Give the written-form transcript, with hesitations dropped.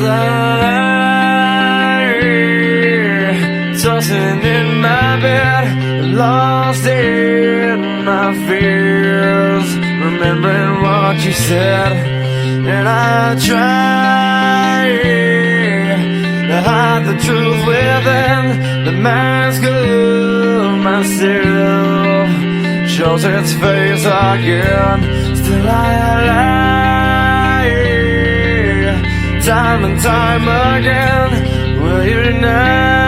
lie, tossing in my bed, lost in my fears, remembering what you said. And I try to hide the truth within the mask of myself, shows its face again. Still I lie, time and time again. Will you now?